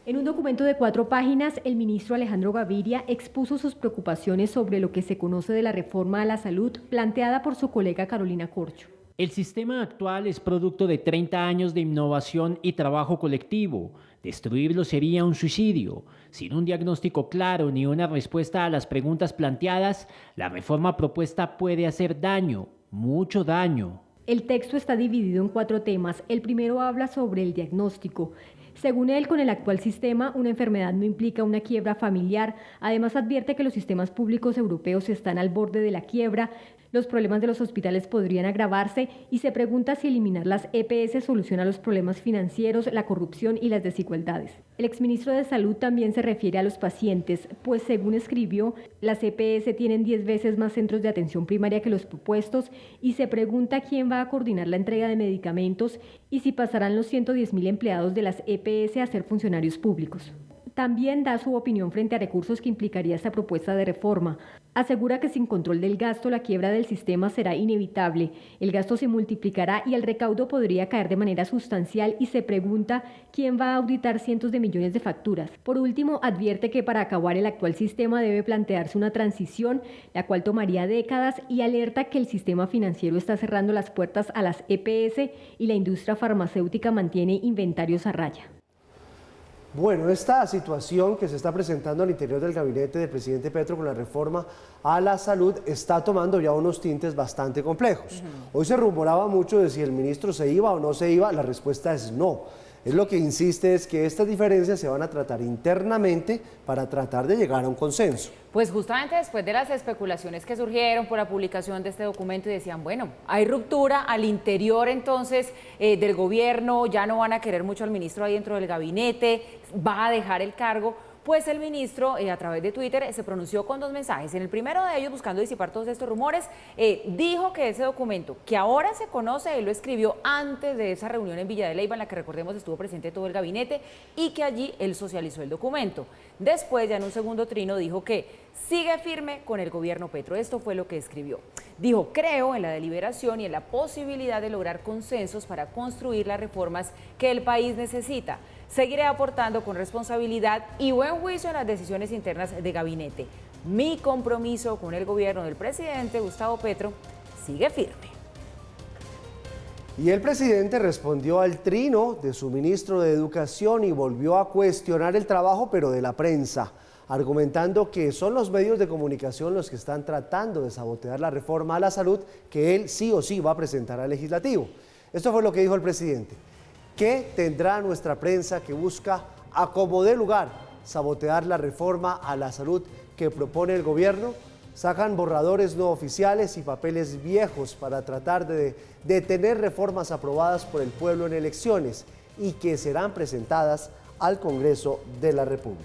En un documento de 4 páginas, el ministro Alejandro Gaviria expuso sus preocupaciones sobre lo que se conoce de la reforma a la salud planteada por su colega Carolina Corcho. El sistema actual es producto de 30 años de innovación y trabajo colectivo. Destruirlo sería un suicidio. Sin un diagnóstico claro ni una respuesta a las preguntas planteadas, la reforma propuesta puede hacer daño, mucho daño. El texto está dividido en 4 temas. El primero habla sobre el diagnóstico. Según él, con el actual sistema, una enfermedad no implica una quiebra familiar. Además, advierte que los sistemas públicos europeos están al borde de la quiebra. Los problemas de los hospitales podrían agravarse y se pregunta si eliminar las EPS soluciona los problemas financieros, la corrupción y las desigualdades. El exministro de Salud también se refiere a los pacientes, pues según escribió, las EPS tienen 10 veces más centros de atención primaria que los propuestos y se pregunta quién va a coordinar la entrega de medicamentos y si pasarán los 110.000 empleados de las EPS a ser funcionarios públicos. También da su opinión frente a recursos que implicaría esta propuesta de reforma. Asegura que sin control del gasto, la quiebra del sistema será inevitable. El gasto se multiplicará y el recaudo podría caer de manera sustancial y se pregunta quién va a auditar cientos de millones de facturas. Por último, advierte que para acabar el actual sistema debe plantearse una transición, la cual tomaría décadas, y alerta que el sistema financiero está cerrando las puertas a las EPS y la industria farmacéutica mantiene inventarios a raya. Bueno, esta situación que se está presentando al interior del gabinete del presidente Petro con la reforma a la salud está tomando ya unos tintes bastante complejos. Hoy se rumoraba mucho de si el ministro se iba o no se iba, la respuesta es no. Es lo que insiste es que estas diferencias se van a tratar internamente para tratar de llegar a un consenso. Pues justamente después de las especulaciones que surgieron por la publicación de este documento y decían, bueno, hay ruptura al interior entonces del gobierno, ya no van a querer mucho al ministro ahí dentro del gabinete, va a dejar el cargo. Pues el ministro a través de Twitter se pronunció con 2 mensajes. En el primero de ellos, buscando disipar todos estos rumores, dijo que ese documento, que ahora se conoce, él lo escribió antes de esa reunión en Villa de Leyva, en la que recordemos estuvo presente todo el gabinete, y que allí él socializó el documento. Después, ya en un segundo trino, dijo que sigue firme con el gobierno Petro. Esto fue lo que escribió. Dijo, creo en la deliberación y en la posibilidad de lograr consensos para construir las reformas que el país necesita. Seguiré aportando con responsabilidad y buen juicio en las decisiones internas de gabinete. Mi compromiso con el gobierno del presidente Gustavo Petro sigue firme. Y el presidente respondió al trino de su ministro de Educación y volvió a cuestionar el trabajo, pero de la prensa, argumentando que son los medios de comunicación los que están tratando de sabotear la reforma a la salud que él sí o sí va a presentar al legislativo. Esto fue lo que dijo el presidente. ¿Qué tendrá nuestra prensa que busca, a como dé lugar, sabotear la reforma a la salud que propone el gobierno? Sacan borradores no oficiales y papeles viejos para tratar de detener reformas aprobadas por el pueblo en elecciones y que serán presentadas al Congreso de la República.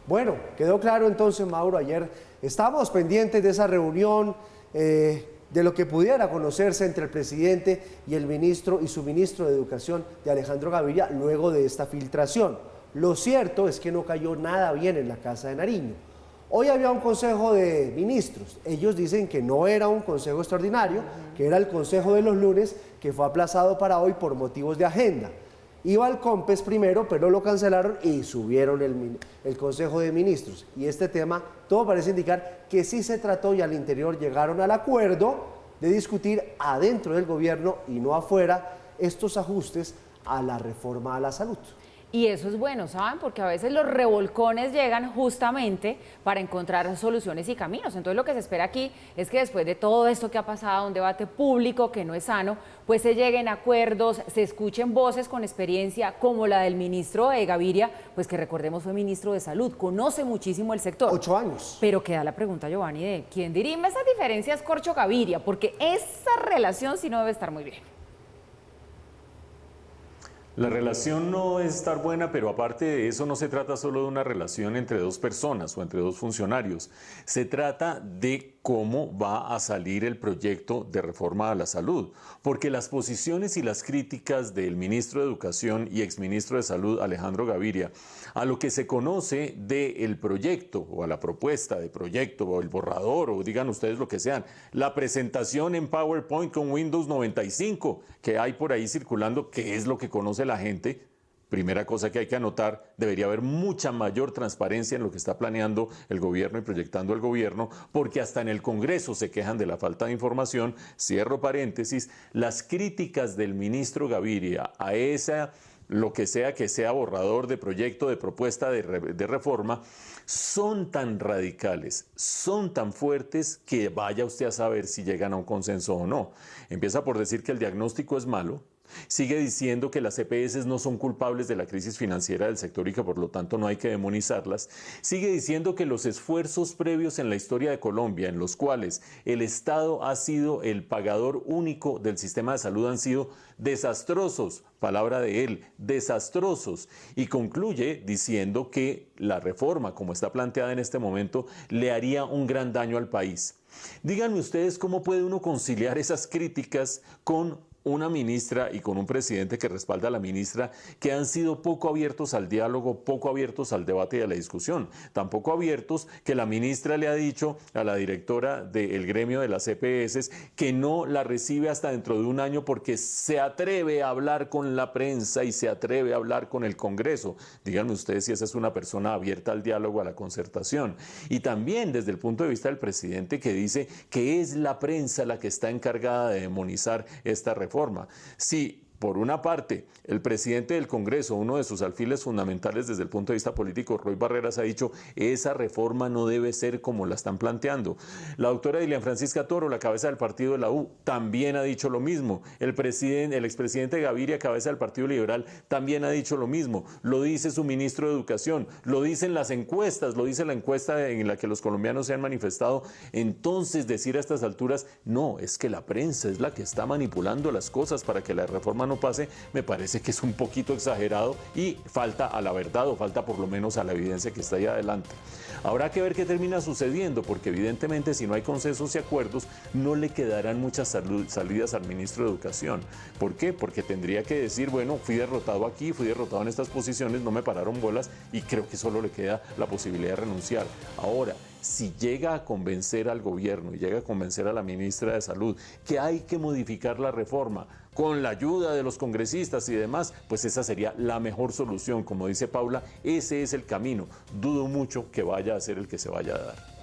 Bueno, quedó claro entonces, Mauro, ayer estábamos pendientes de esa reunión, de lo que pudiera conocerse entre el presidente y el ministro y su ministro de Educación, de Alejandro Gaviria, luego de esta filtración. Lo cierto es que no cayó nada bien en la Casa de Nariño. Hoy había un consejo de ministros. Ellos dicen que no era un consejo extraordinario, que era el consejo de los lunes, que fue aplazado para hoy por motivos de agenda. Iba al COMPES primero, pero lo cancelaron y subieron el Consejo de Ministros. Y este tema, todo parece indicar que sí se trató y al interior llegaron al acuerdo de discutir adentro del gobierno y no afuera estos ajustes a la reforma a la salud. Y eso es bueno, ¿saben? Porque a veces los revolcones llegan justamente para encontrar soluciones y caminos. Entonces lo que se espera aquí es que después de todo esto que ha pasado, un debate público que no es sano, pues se lleguen a acuerdos, se escuchen voces con experiencia como la del ministro Gaviria, pues que recordemos fue ministro de Salud, conoce muchísimo el sector. 8 años. Pero queda la pregunta, Giovanni, de quién dirime esas diferencias Corcho Gaviria, porque esa relación sí no debe estar muy bien. La relación no es estar buena, pero aparte de eso no se trata solo de una relación entre 2 personas o entre 2 funcionarios. Se trata de cómo va a salir el proyecto de reforma a la salud, porque las posiciones y las críticas del ministro de Educación y exministro de Salud, Alejandro Gaviria, a lo que se conoce del proyecto o a la propuesta de proyecto o el borrador o digan ustedes lo que sean, la presentación en PowerPoint con Windows 95 que hay por ahí circulando, que es lo que conoce la gente. Primera cosa que hay que anotar, debería haber mucha mayor transparencia en lo que está planeando el gobierno y proyectando el gobierno, porque hasta en el Congreso se quejan de la falta de información. Cierro paréntesis, las críticas del ministro Gaviria a esa, lo que sea borrador de proyecto, de propuesta de reforma, son tan radicales, son tan fuertes que vaya usted a saber si llegan a un consenso o no. Empieza por decir que el diagnóstico es malo. Sigue diciendo que las EPS no son culpables de la crisis financiera del sector y que por lo tanto no hay que demonizarlas. Sigue diciendo que los esfuerzos previos en la historia de Colombia, en los cuales el Estado ha sido el pagador único del sistema de salud, han sido desastrosos, palabra de él, desastrosos. Y concluye diciendo que la reforma, como está planteada en este momento, le haría un gran daño al país. Díganme ustedes cómo puede uno conciliar esas críticas con una ministra y con un presidente que respalda a la ministra, que han sido poco abiertos al diálogo, poco abiertos al debate y a la discusión. Tampoco abiertos que la ministra le ha dicho a la directora del gremio de las EPS que no la recibe hasta dentro de un año porque se atreve a hablar con la prensa y se atreve a hablar con el Congreso. Díganme ustedes si esa es una persona abierta al diálogo, a la concertación. Y también desde el punto de vista del presidente, que dice que es la prensa la que está encargada de demonizar esta reforma. Si, por una parte, el presidente del Congreso, uno de sus alfiles fundamentales desde el punto de vista político, Roy Barreras, ha dicho esa reforma no debe ser como la están planteando. La doctora Dilian Francisca Toro, la cabeza del partido de la U, también ha dicho lo mismo. El expresidente Gaviria, cabeza del Partido Liberal, también ha dicho lo mismo. Lo dice su ministro de Educación, lo dicen las encuestas, lo dice la encuesta en la que los colombianos se han manifestado. Entonces, decir a estas alturas, no, es que la prensa es la que está manipulando las cosas para que la reforma no pase, me parece que es un poquito exagerado y falta a la verdad o falta por lo menos a la evidencia que está ahí adelante. Habrá que ver qué termina sucediendo, porque evidentemente si no hay consensos y acuerdos no le quedarán muchas salidas al ministro de Educación. ¿Por qué? Porque tendría que decir, bueno, fui derrotado aquí, fui derrotado en estas posiciones, no me pararon bolas y creo que solo le queda la posibilidad de renunciar. Ahora, si llega a convencer al gobierno y llega a convencer a la ministra de Salud que hay que modificar la reforma con la ayuda de los congresistas y demás, pues esa sería la mejor solución. Como dice Paula, ese es el camino. Dudo mucho que vaya a ser el que se vaya a dar.